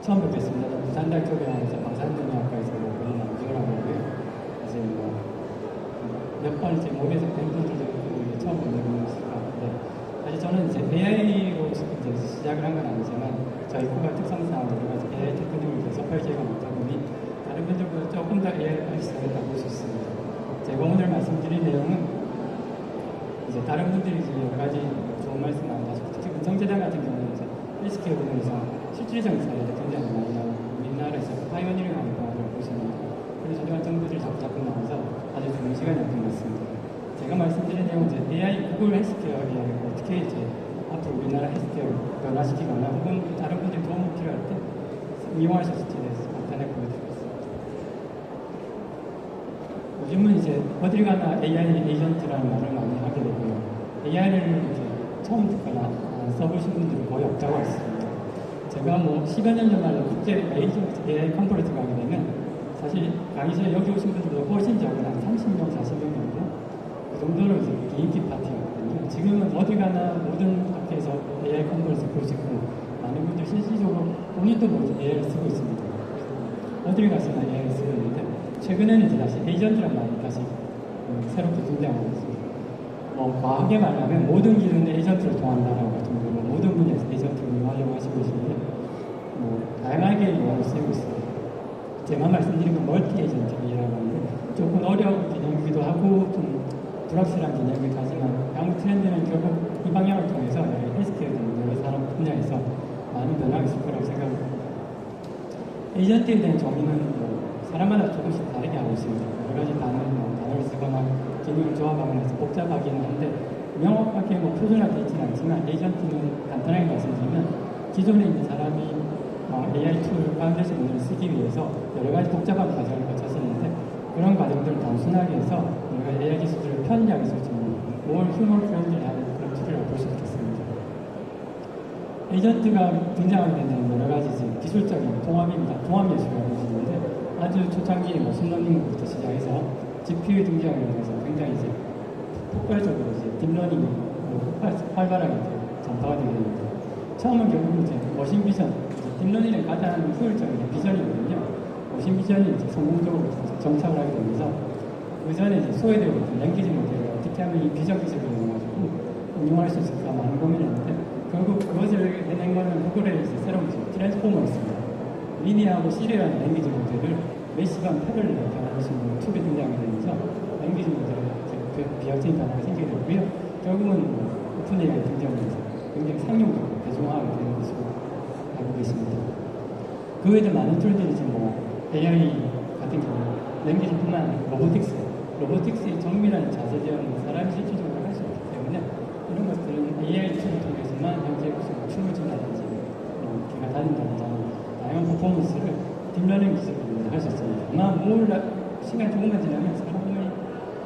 처음 뵙겠습니다. 부산대 교배하면서 방사능학과에서 공부 남주라고 하고요. 이제 몇 번 이제 모의에서 뵌 분들도 있고 처음 뵙는 분이 있을 것 같은데, 사실 저는 이제 AI로 이제 시작을 한 건 아니지만 저희 코가 특성상 여러 가지 AI 테크닉을 계속 펼치가 많다 보니 다른 분들보다 조금 더 AI를 빨리 시작했다고 볼 수 있습니다. 제가 오늘 말씀드릴 내용은 이제 다른 분들이 이제 여러 가지 좋은 말씀 나눠가지고, 특히 은성재단 같은 경우는 이제 헬스케어 부분에서 실질적인 사례도 굉장히 많이 나오고 우리나라에서 파이오니어링하는 거라고 보시면, 그래서 저희가 정보들이 자꾸 나와서 아주 좋은 시간이었던 것 같습니다. 제가 말씀드린 내용은 이제 AI, 구글 헬스케어 AI가 어떻게 이제 앞으로 우리나라 헬스케어를 변화시키거나 혹은 다른 분들이 도움이 필요할 때 이용할 수 있을지에 대해서 간단하게 보여드리겠습니다. 요즘은 이제 어딜 가나 AI 에이전트라는 말을 많이 하게 되고요. AI를 이제 처음 듣거나 써보신 분들이 거의 없다고 했습니다. 제가 뭐 10여 년 전에 국제 AI 컨퍼런스 가게 되면 사실 강의실에 여기 오신 분들보다 훨씬 적은 한 30명, 40명 정도 그 정도로 이제 개인기 파티였거든요. 지금은 어디 가나 모든 학교에서 AI 컨퍼런스 볼 수 있고 많은 분들이 실질적으로 본인도 모두 AI를 쓰고 있습니다. 어딜 가서나 AI를 쓰고 있는데, 최근에는 이제 다시 에이전트란 말이 다시 새롭게 등장하고 있습니다. 과하게 말하면 모든 기능은 에이전트를 통한다라고 할 정도로 모든 분야에서 에이전트를 이용하려고 하시고 계시는데, 다양하게 이용을 쓰고 있습니다. 제가 말씀드린 건 멀티 에이전트라고 하는데 조금 어려운 개념이기도 하고 좀 불확실한 개념이긴 하지만 향후 트렌드는 결국 이 방향을 통해서 헬스케어 등 여러 산업 분야에서 많은 변화가 있을 거라고 생각합니다. 에이전트에 대한 정의는 사람마다 조금씩 다르게 하고 있습니다. 여러 가지 단어를 쓰거나 기능을 조합하거나 해서 복잡하기는 한데 명확하게 표준화되어 있지는 않지만, 에이전트는 간단하게 말씀드리면 기존에 있는 사람이 AI 툴 파운데이션 모델을 쓰기 위해서 여러 가지 복잡한 과정을 거쳤었는데, 그런 과정들을 단순하게 해서 여러 가지 AI 기술들을 편리하게 쓸 수 있는 뭘 휴먼 프렌들리하는 그런 툴이라고 볼 수 있겠습니다. 에이전트가 등장하게 되는 여러 가지 기술적인 통합입니다. 통합 예술이라고 보시는데, 아주 초창기에 머신러닝부터 시작해서 GPU 등장을 해서 굉장히 이제 폭발적으로 이제 딥러닝이 활발하게 전파가 되게 됩니다. 처음은 결국 이제 머신 비전, 딥러닝의 가장 효율적인 비전이거든요. 머신 비전이 이제 성공적으로 정착을 하게 되면서 그 전에 이제 소외되고 있던 랭귀지 모델을 어떻게 하면 이 비전 기술을 이용해가지고 응용할 수 있을까 많은 고민을 했는데, 결국 그것을 해낸 거는 구글의 이제 새로운 트랜스포머였습니다. 미니하고 시리라는 랭귀지 모델을 메시간 패러를 변화할 수 있는 툴이 등장하게 되면서 랭귀지 모델에 비약적인 변화가 생기게 되고요. 결국은 오픈AI가 등장하면서 굉장히 상용적으로 대중화하게 되는 것으로 알고 계십니다. 그 외에도 많은 툴들이 지금 AI 같은 경우 랭귀지뿐만 아니라 로보틱스의 정밀한 자세 제어는 사람이 실질적으로 할 수 없기 때문에 이런 것들은 AI 툴을 통해서만 현재 춤을 춘다든지 기가 다닌다든지 다양한 퍼포먼스를 딥러닝 기술로 할 수 있습니다. 아마 시간이 조금만 지나면 사람의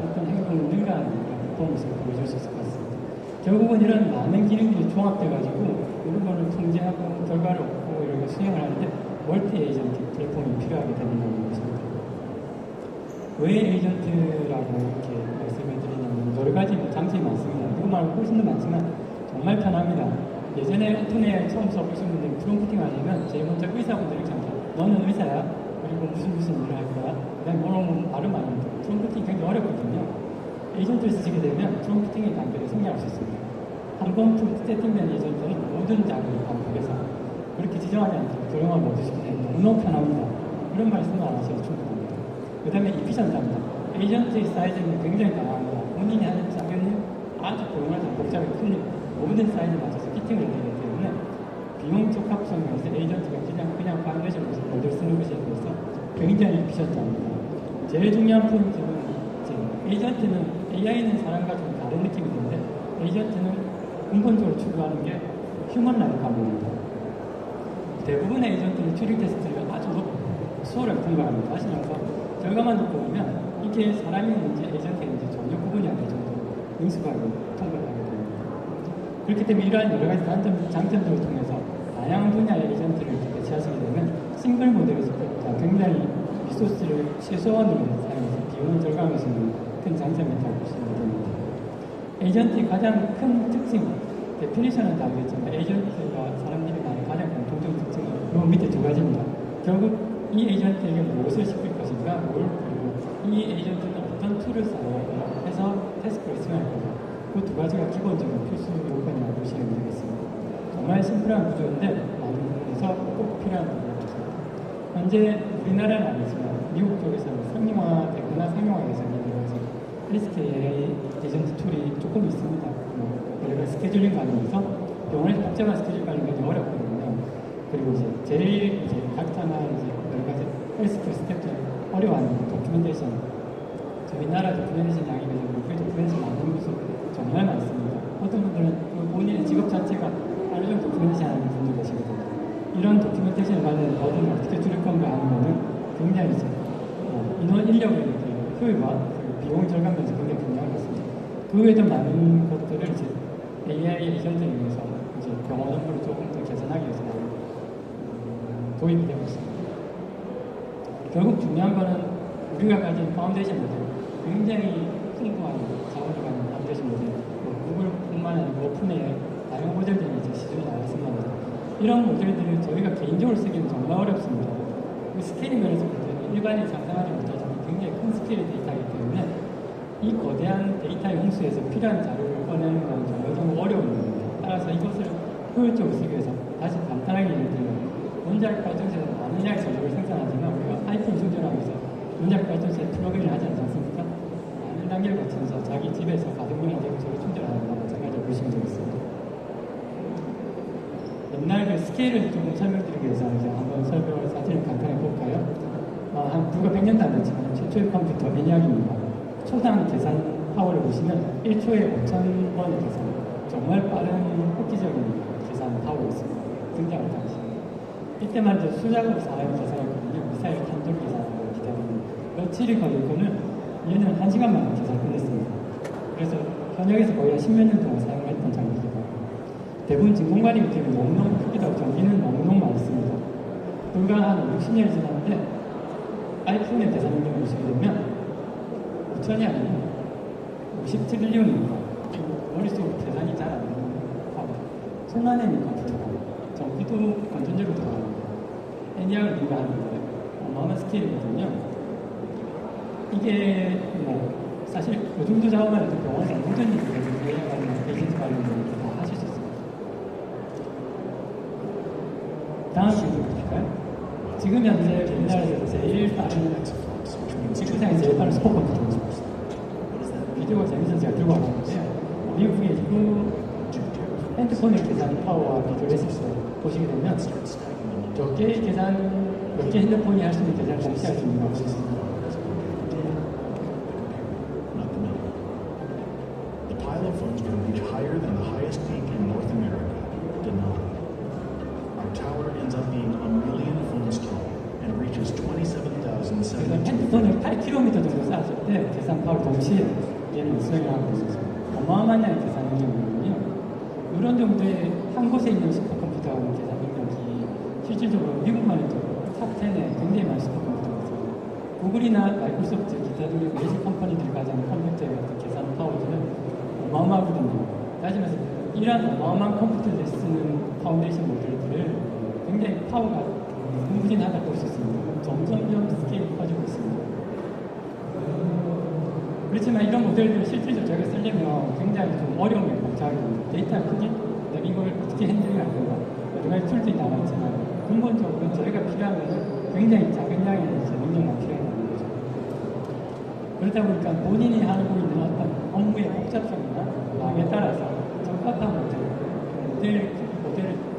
어떤 행동을 능가하는 그런 퍼포먼스를 보여줄 수 있을 것 같습니다. 결국은 이런 많은 기능들이 종합돼가지고 이런 거를 통제하고 결과를 얻고 이렇게 수행을 하는데 멀티 에이전트 플랫폼이 필요하게 된다는 것입니다. 왜 에이전트라고 이렇게 말씀을 드리냐면 여러 가지 장점이 많습니다. 이거 말고 훨씬 더 많지만 정말 편합니다. 예전에 오픈AI 처음 써보신 분들이 프롬프팅 하려면 제일 먼저 의사분들이 참다. 너는 의사야? 그리고 무슨 일을 할 거야? 그 다음에 뭐라고 말을 많이 합니다. 프롬프팅이 굉장히 어렵거든요. 에이전트를 쓰시게 되면 프롬프팅의 단계를 생략할 수 있습니다. 한 번 세팅된 에이전트는 모든 작업을 반복해서 그렇게 지정하지 않도록 도용을 얻으시기 때문에 너무 편합니다. 그런 말씀을 안 하셔도 충분합니다. 그 다음에 이피션트합니다. 에이전트의 사이즈는 굉장히 강합니다. 본인이 하는 작업은 아주 도용하지 않고 복잡하게 큰 모든 사이즈에 맞춰서 피팅을 되기 때문에 비용 적합성에서 에이전트가 그냥 파운데이션 모델 쓰는 것에 대해서 굉장히 이피션트합니다. 제일 중요한 포인트는 에이전트는 AI는 사람과 좀 다른 느낌이 드는데, 에이전트는 근본적으로 추구하는 게 휴먼 라이크 감입니다. 대부분의 에이전트는 튜링 테스트를 아주 수월하게 통과합니다. 하시면서 결과만 듣고 보면 이게 사람이있는지 에이전트인지 전혀 구분이 안 될 정도로 능숙하게 통과를 하게 됩니다. 그렇기 때문에 이러한 여러 가지 장점들을 통해서 다양한 분야의 에이전트를 배치하시게 되면 싱글 모델에서부터 굉장히 리소스를 최소한으로 사용해서 비용을 절감할 수 있는 큰 장점이 있다고 보시면 됩니다. 에이전트의 가장 큰 특징, 데피니션은 다르겠지만 에이전트가 사람들이 많은 가장 공통적인 특징은 그리고 밑에 두 가지입니다. 결국 이 에이전트에게 무엇을 시킬 것인가, 그리고 이 에이전트는 어떤 툴을 사용할까 해서 태스크를 수행할 거다. 그 두 가지가 기본적인 필수 요건이라고 보시면 되겠습니다. 정말 심플한 구조인데 많은 부분에서 꼭 필요한 부분입니다. 현재 우리나라는 아니지만 미국 쪽에서는 상용화되거나 상용화 예정이 되어서 SKA 에이전트 툴이 조금 있습니다. 여러 가지 스케줄링 관련해서 병원에서 복잡한 스케줄 관리가 굉장히 어렵거든요. 그리고 이제 제일 이제 각자나 이제 여러 가지 헬스케어 스태프들이 어려워하는 도큐멘테이션. 저희 나라 도큐멘테이션 양이 우리 도큐멘테이션 많은 곳은 정말 많습니다. 어떤 분들은 본인의 직업 자체가 하루 종일 도큐멘테이션 하는 분들 계시거든요. 이런 도큐멘테이션을 받는 버든을 어떻게 줄일 건가 하는 거는 굉장히 이제 인원 인력의 효율과 비용 절감 면에서 굉장히 중요한 것 같습니다. 그 외에도 많은 것들을 이제 AI 에이전트를 위해서 이제 병원 업무를 조금 더 개선하기 위해서 도입이 되고 있습니다. 결국 중요한 거는 우리가 가진 파운데이션 모델, 굉장히 풍부한 자원을 가진 파운데이션 모델, 구글뿐만 아니고 오픈AI 다양한 모델들이 이제 시중에 나와 있습니다. 이런 모델들을 저희가 개인적으로 쓰기는 정말 어렵습니다. 그 스케일 면에서 볼 때는 일반인 상상하지 못하지만 굉장히 큰 스케일의 데이터이기 때문에 이 거대한 데이터의 홍수에서 필요한 자료를 꺼내는 건 정말 어려운 겁니다. 따라서 이것을 효율적으로 쓰기 위해서 다시 간단하게 예를 들면 원자력 발전소에서 많은 양의 전력을 생산하지만 우리가 아이폰 충전하기 위해서 원자력 발전소에 플러그인을 하지 않지 않습니까? 많은 단계를 거치면서 자기 집에서 가정용으로 대구소를 충전하는 거나 마찬가지로 보시면 되겠습니다. 옛날 그 스케일을 조금 설명드리기 위해서 이제 한번 설명을 사진을 간단히 볼까요? 한 불과 100년도 안 됐지만 최초의 컴퓨터 ENIAC입니다. 초당 계산 파워를 보시면 1초에 5,000번의 계산, 정말 빠른 획기적인 계산 파워였습니다. 등장할 당시. 이때만 해도 수작업 사람이 계산했거든요. 미사일 탄도를 계산하고 기다리는 며칠이 걸렸고는 얘는 1시간 만에 계산 끝냈습니다. 그래서 현역에서 거의 한 10몇 년 동안 사용했던 장비이기도 하고 대부분 진공관이기 때문에 너무너무 크기도 하고 전기는 너무너무 많습니다. 불과 한 60년이 지났는데 아이폰의 계산 능력을 보시게 되면 5천이 아니고 50트릴리언입니다. 머릿속으로 계산이 잘 안 되는 손 안에 있는 컴퓨터가 전기도 건전적으로 들어갑니다. ENIAC을 비교하는데 어마어마한 스케일이거든요. 이게 사실 그 정도 자원만 해도 병원에서 모든 일을 해서 에이전트 관련된 다 하실 수 있습니다. 다음 질문 볼까요? 지금 현재 우리나라에서 제일 빠른 지구상에 제일 빠른 슈퍼컴퓨터입니다. 비디오가 재밌어서 제가 들고 왔는데요. 미국의 핸드폰의 계산 파워와 비교를 했을 때 보시게 되면 몇 개의 계산, 몇 개 핸드폰이 할 수 있는 계산을 동시에 할 수 있는 거 있습니다. The pile of phones will reach higher than the highest peak in North America, Denali. Our tower ends up being a million phones tall and reaches 27,072. 핸드폰을 8km 정도 쌓았을 때 계산 파워를 동시에 얘는 수행을 하고 있어서 어마어마한 양의 계산 능력이거든요. 이런 정도의 한 곳에 있는 슈퍼컴퓨터하고 계산 능력이 실질적으로 미국만 해도 탑10에 굉장히 많은 슈퍼컴퓨터가 있어요. 구글이나 마이크로소프트, 기타 등의 메이저 컴퍼니들이 가지는 컴퓨터의 어떤 계산 파워들은 어마어마하거든요. 따지면서 이러한 어마어마한 컴퓨터를 쓰는 파운데이션 모델들을 굉장히 파워가 흥분하다고 볼 수 있습니다. 점점 스케일이 커지고 있습니다. 그렇지만 이런 모델들을 실질적으로 저희가 쓰려면 굉장히 좀 어려움에 봉착하게 됩니다. 데이터 크기, 내가 이걸 어떻게 핸들링할 건가, 여러 가지 툴들이 남았지만 근본적으로 저희가 필요한 것은 굉장히 작은 양의 능력만 필요하다는 거죠. 그러다 보니까 본인이 하고 있는 어떤 업무의 복잡성이나 양에 따라서 적합한 모델을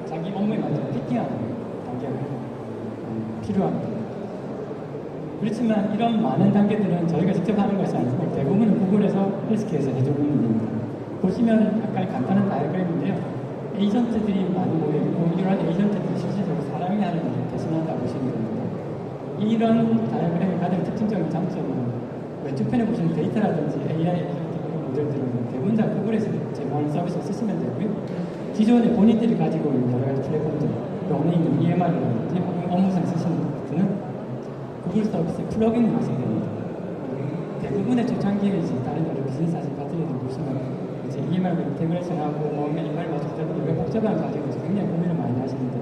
자기 업무에 맞춰 피팅하는 단계가 필요합니다. 그렇지만 이런 많은 단계들은 저희가 직접 하는 것이 아니고 대부분은 구글에서 헬스케어에서 해주는 일입니다. 보시면 약간 간단한 다이어그램인데요. 에이전트들이 많이 모여있고 이러한 에이전트들이 실질적으로 사람이 하는 일을 대신한다고 보시면 됩니다. 이런 다이어그램의 가장 특징적인 장점은 왼쪽 편에 보시는 데이터라든지 AI 에이전트 모델들은 대부분 다 구글에서 제공하는 서비스를 쓰시면 되고요. 기존에 본인들이 가지고 있는 여러 가지 플랫폼들, 병원에 있는 EMR이라든지 업무상 쓰시는 것들은 구글 서비스에 플러그인을 하셔야 됩니다. 대부분의 초창기에 이제 다른 여러 비즈니스 하신 파트너들 보시면 이제 EMR 인테그레이션하고 EMR 맞추다 보니 여러 복잡한 과정에서 굉장히 고민을 많이 하시는데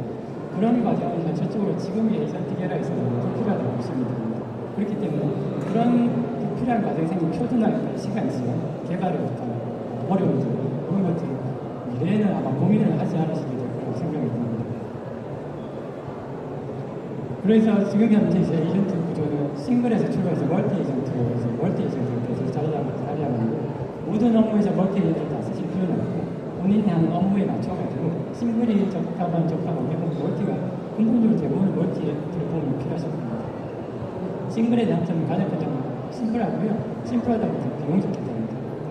그런 과정은 현실적으로 지금의 에이전트 계열에서는 불필요하다고 보시면 됩니다. 그렇기 때문에 그런 필요한 과정이 생긴 표준화의 시간 지연, 개발의 어떤 어려움들, 그런 것들을 미래에는 아마 고민을 하지 않으시게 될 거라고 생각이 듭니다. 그래서 지금 현재 이제 에이전트 구조는 싱글에서 출발해서 멀티 에이전트로 해서 멀티 에이전트로 계속 자리하고 모든 업무에서 멀티 에이전트를 다 쓰실 필요는 없고 본인이 하는 업무에 맞춰가지고 싱글이 적합하면 멀티가 근본적으로 대부분 멀티에 플랫폼이 필요하실 겁니다. 싱글의 장점은 가장 큰 점은 심플하고요. 심플하다 보니까 비용 좋기 때문에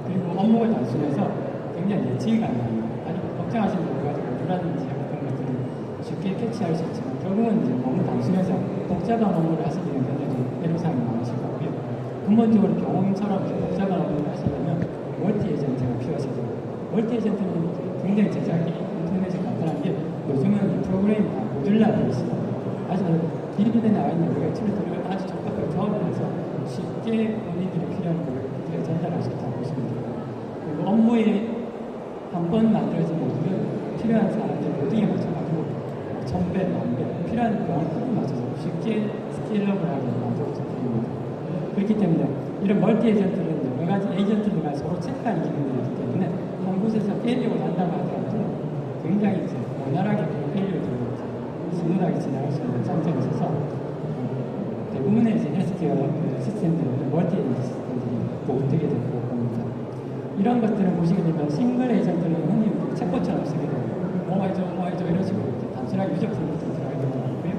그리고 업무가 단순해서 굉장히 예측이 가능합니다. 아주 걱정하시는 거 가지고 불안인지 그런 것들을 쉽게 캐치할 수 있지만 결국은 이제 너무 단순해서 복잡한 업무를 하시기는 굉장히 애로사항이 많으실 거고요. 근본적으로 경험처럼 복잡한 업무를 하시려면 멀티 에이전트가 필요하시고 멀티 에이전트는 굉장히 제작이 인터넷에 간단한 게 요즘은 프로그램이 다 모듈라되어 있습니다. 아주 디비전에 나와 있는 여러 가지 툴들을 아주 적합하게 조합을 해서 쉽게 본인들이 필요한 걸 전달할 수 있다고 보시면 돼요. 그리고 업무에 한 번 만들어진 모듈은 필요한 사람들 모두에 맞춰가지고 1000배, 1000배 필요한 병원에 맞춰서 쉽게 스케일러블하게 만들어서 드립니다. 그렇기 때문에 이런 멀티 에이전트는 여러 가지 에이전트들과 서로 체크하는 기능들이 있기 때문에 한 곳에서 페일리어가 난다고 하더라도 굉장히 이제 원활하게 그 페일리어들을 스무하게 진행할 수 있는 장점이 있어서 대부분의 이제 헬스케어 시스템들은 멀티 에이전트 시스템들이 보급되게 될 거라고 봅니다. 이런 것들을 보시게 되면 싱글 에이전트는 흔히 챗봇처럼 쓰게 되고 뭐 해줘 이런 식으로 단순하게 유저 프로그램을 들어가게 되고요.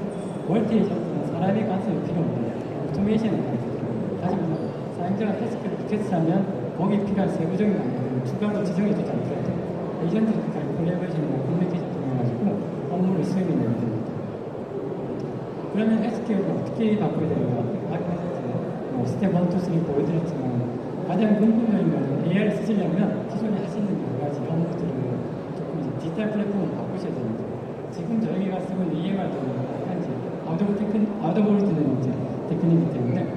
멀티 에이전트는 사람의 간섭이 필요 없는 오토메이션이 필요합니다. 다시 말해서 사용자가 헬스케어를 리퀘스트하면 거기에 필요한 세부적인 방법을 추가로 지정해주지 않더라도 에이전트들과의 콜라보레이션이나 커뮤니케이션 통해가지고 업무를 수행해내게 됩니다. 그러면 헬스케어를 어떻게 바꿔야 되는가? 스텝 1, 2, 3 보여드렸지만 가장 근본적인 것은 AI를 쓰시려면 기존에 하시는 여러 가지 업무들을 조금 이제 디지털 플랫폼을 바꾸셔야 됩니다. 지금 저희가 쓰고 있는 EMR도 현재 아우더보르트는 이제 테크닉이기 때문에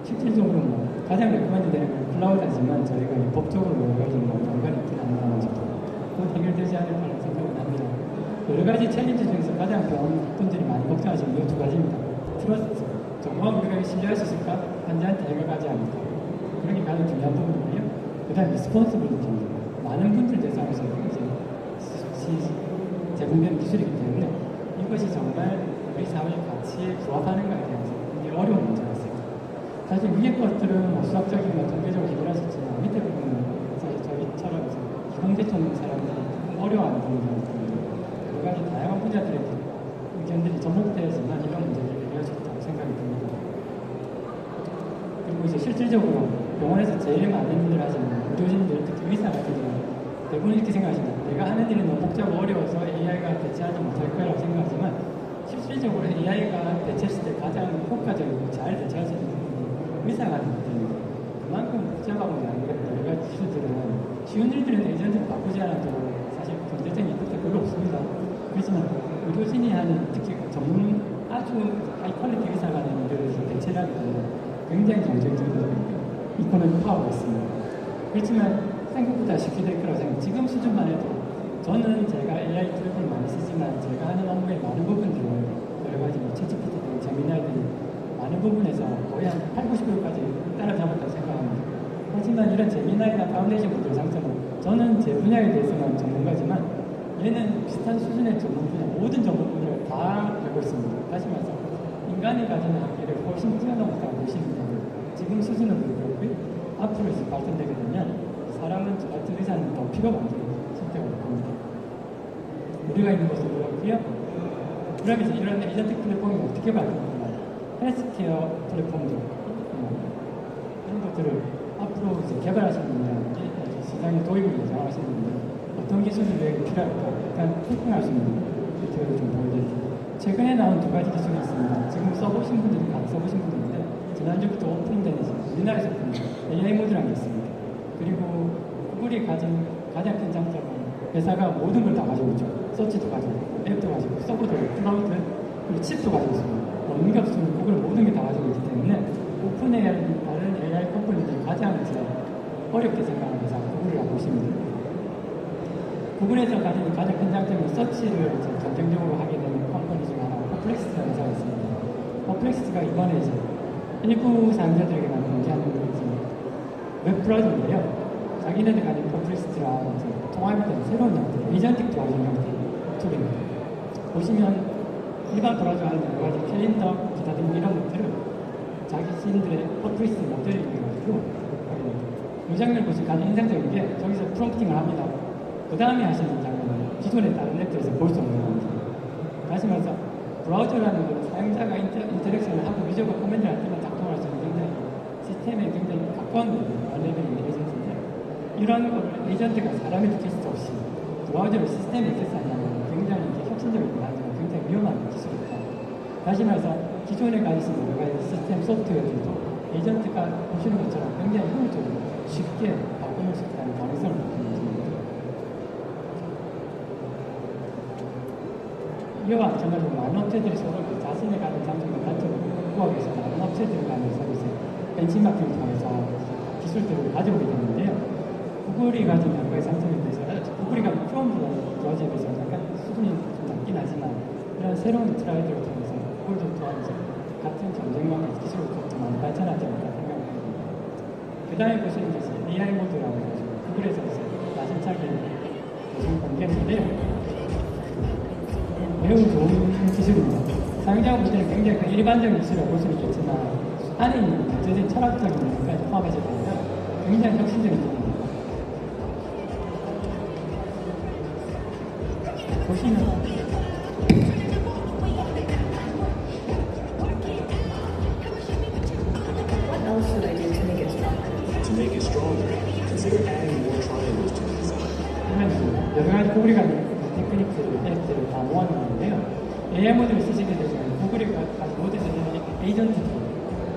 실질적으로 뭐 가장 레코멘드 되는 건 클라우드지만 저희가 법적으로 여러 가지 연관이 있긴 한다면서도 그건 해결되지 않을 거라고 생각을 합니다. 여러 가지 챌린지 중에서 가장 병원분들이 많이 걱정하시는 이 두 가지입니다. 트러스트, 정말 우리가 신뢰할 수 있을까? 환자한테 해결하지 않을까? 그런 게 가장 중요한 부분이고요. 그 다음에 리스폰스블리티. 많은 분들 대상에서 이제 제공되는 기술이기 때문에 이것이 정말 우리 사회의 가치에 부합하는가에 대해서 굉장히 어려운 문제가 있습니다. 사실 위에 것들은 뭐 수학적이나 통계적으로 해결하셨지만 밑에 부분은 사실 저희처럼 이공계통 사람들이 어려워하는 부분이 여러 가지 다양한 분야들의 의견들이 접목되어야지만 이런 문제를 해결할 수 있다고 생각이 듭니다. 그리고 이제 실질적으로 병원에서 제일 많은 일을 하시는 의료진들, 특히 의사 같은 경우는 대부분 이렇게 생각하십니다. 내가 하는 일이 너무 복잡하고 어려워서 AI가 대체하지 못할 거라고 생각하지만 실질적으로 AI가 대체했을 때 가장 효과적이고 잘 대체할 수 있는 부분이 의사가 되기 때문에 그만큼 복잡하고 여러 가지 기술들은 쉬운 일들은 에이전트를 바꾸지 않아도 사실 경제적인 이득도 별로 없습니다. 그렇지만 의료진이 하는 특히 전문 아주 하이 퀄리티 의사가 하는 일을 대체를 하기 때문에 굉장히 경쟁적인 이코노미 파워가 있습니다. 그렇지만 생각보다 쉽게 될 거라고 생각해요. 지금 수준만 해도 저는 제가 AI 플랫폼을 많이 쓰지만 제가 하는 업무의 많은 부분들을 여러 가지 챗GPT든 제미나이든 많은 부분에서 거의 한 8, 90%까지 따라잡았다고 생각합니다. 하지만 이런 제미나이나 파운데이션 분들 장점은 저는 제 분야에 대해서는 전문가지만 얘는 비슷한 수준의 전문 분야, 모든 전문 분야를 다 알고 있습니다. 다시 말해서 인간이 가지는 한계를 훨씬 뛰어넘었다고 보시면 되고 지금 수준은 그렇고요. 앞으로 이제 발전되게 되면 사람은 저 같은 의사는 더 필요가 없는 선택을 할 겁니다. 우리가 있는 것은 그렇고요. 그러면 이제 이런 에이전트 플랫폼이 어떻게 바뀌는가? 헬스케어 플랫폼들 이런 것들을 앞으로 이제 개발하시는 분들한테 시장에 도입을 예정하시는 분들 어떤 기술이 왜 필요할까? 일단 토핑할 수 있는 기술을 좀 보여드릴게요. 최근에 나온 두 가지 기술이 있습니다. 지금 써보신 분들이 다 써보신 분들인데 지난주부터 오픈된 우리나라에서 오픈 AI 모드라는 게 있습니다. 그리고 구글이 가진 가장 큰 장점은 회사가 모든 걸 다 가지고 있죠. 서치도 가지고 있고 앱도 가지고 있고 서버도 클라우드 그리고 칩도 가지고 있습니다. 없는 게 없으면 구글 모든 게 다 가지고 있기 때문에 오픈 AI는 다른 AI 컴퍼니들이 가장 이제 어렵게 생각하는 회사 구글이라고 보시면 됩니다. 구글에서 가진 가장 큰 장점은 서치를 전쟁적으로 하게 되는 퍼플렉스가 이번에 이제 일부 사용자들에게만 공개하는 웹 브라우저인데요. 자기네들 가진 퍼플렉스랑 통합이 된 새로운 형태, 에이전틱 브라우저 형태의 툴입니다. 보시면 일반 브라우저 하는 여러 가지 캘린더, 기타 등 이런 것들을 자신들의 퍼플렉스 모델링 해가지고 하게 됩니다. 이 장면을 보시면 가장 인상적인 게 저기서 프롬프팅을 합니다. 그 다음에 하시는 장면은 기존의 다른 앱들에서 볼 수 없는 겁니다. 다시 말해서 브라우저라는 건 사용자가 인터랙션을 하고 유저가 코멘트를 할 때만 작동할 수 있는 굉장히 시스템에 굉장히 가까운 레벨의 에이전트인데 이런 걸 에이전트가 사람이 느낄 수 없이 브라우저를 시스템에 액세스한다는 굉장히 혁신적이고 하지만 굉장히 위험한 기술입니다. 다시 말해서 기존에 가지신 여러 가지 시스템 소프트웨어들도 에이전트가 보시는 것처럼 굉장히 효율적으로 쉽게 바꾸는 수 있다는 가능성을 갖고 있습니다. 이와 마찬가지로 많은 업체들이 서로 자신의 가진 장점과 단점을 구하기 위해서 많은 업체들 간의 서비스, 벤치마킹을 통해서 기술들을 가져오게 되는데요. 구글이 가진 여러 가지 장점에 대해서 구글이 가진 크롬 브라우저에 대해서 약간 수준이 좀 낮긴 하지만 이런 새로운 트라이들을 통해서 구글도 또한 같은 경쟁망의 기술을 좀 많이 발전하지 않을까 생각합니다. 그 다음에 보시는 것이 AI 모드라고 해가지고 구글에서 이제 야심차게 요즘 공개했는데요. 매우 좋은 기술입니다. 사용자가 볼 때는 굉장히 그 일반적인 기술이라고 볼 수는 있겠지만 안에 있는 전체적인 철학적인 면까지 포함해서 보면 굉장히 혁신적인 기술입니다. 보시면 What else should I do to make it stronger? To make it stronger, consider adding more triangles to the design. 보면 여러 가지 구글이 가진 테크닉들, 앱들을 다 모아놓았는데요. AI 모드를 쓰시게 되면 구글이 가진 모든 에이전트들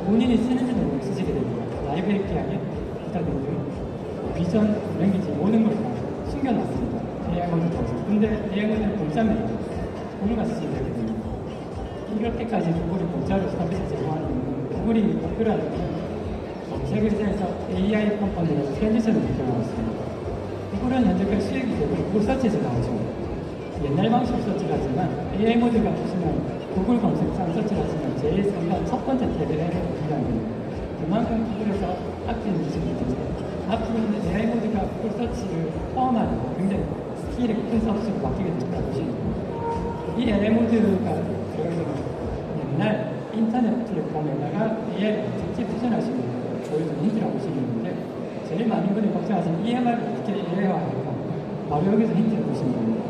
본인이 쓰는지 모르게 쓰시게 됩니다. 라이브 API에 기타 등등 비전, 랭귀지 모든 걸 다 숨겨놨습니다. AI 모드 통해서. 근데 AI 모드는 공짜입니다. 구글가 쓰시게 되게 됩니다. 이렇게까지 구글이 공짜로 서비스 제공하는 구글이 목표로 하는 세계에서 AI 컴퍼니로 트랜지션을 목표로 있습니다. 구글은 현재까지 수익이 대부분 구글 서치에서 나오죠. 옛날 방식 서치를 하지만 AI 모드가 보시면 구글 검색상 서치를 하시면 제일 상단 첫 번째 탭에 들어갑니다. 그만큼 구글에서 아끼는 기술이 있는데 앞으로는 AI 모드가 구글 서치를 포함하는 굉장히 스킬이 큰 서비스로 바뀌게 된다고 보시면 됩니다. 이 AI 모드가 들어가서 옛날 인터넷 플랫폼에다가 AI를 직접 퓨전할 수 있는 보여주는 힌트라고 보시면 되는데 제일 많은 분이 걱정하시는 EMR을 어떻게 AI화할까? 바로 여기서 힌트를 보시면 됩니다.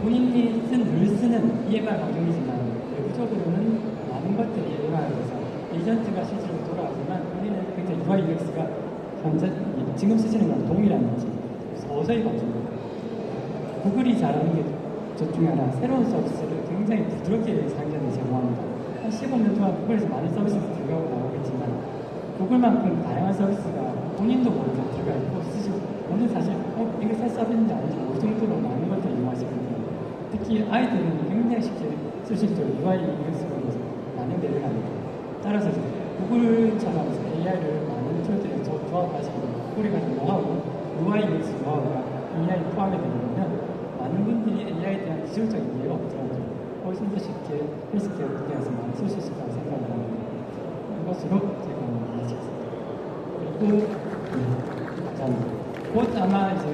본인이 늘 쓰는 EMR 환경이지만 외부적으로는 많은 것들이 AI화돼서 에이전트가 실제로 돌아가지만 본인은 굉장히 UI UX가 현재 지금 쓰시는 건 동일한지 서서히 바뀝니다. 구글이 잘하는 게 저 중에 하나 새로운 서비스를 굉장히 부드럽게 사용자들이 제공합니다. 한 15년 동안 구글에서 많은 서비스가 들어가고 나오겠지만 구글만큼 다양한 서비스가 본인도 모르게 들어가 있고 쓰시고 오늘 사실 이게 새 서비스인지 아닌지 모를 정도로 많은 것들을 이용하시거든요. 특히 아이들은 굉장히 쉽게 쓸 수 있도록 UI UX로 많은 배려가 합니다. 따라서 구글처럼 AI를 많은 툴들이 조합하시고 구글이 가진 노하우, UI UX 노하우가 AI 포함이 되면 많은 분들이 AI에 대한 기술적인 이해가 없더라도 훨씬 더 쉽게 헬스케어 분야에서 많이 쓸 수 있을 거라고 생각을 합니다. 이것으로 제가 마치겠습니다. 그리고 감사합니다. 곧 아마 이제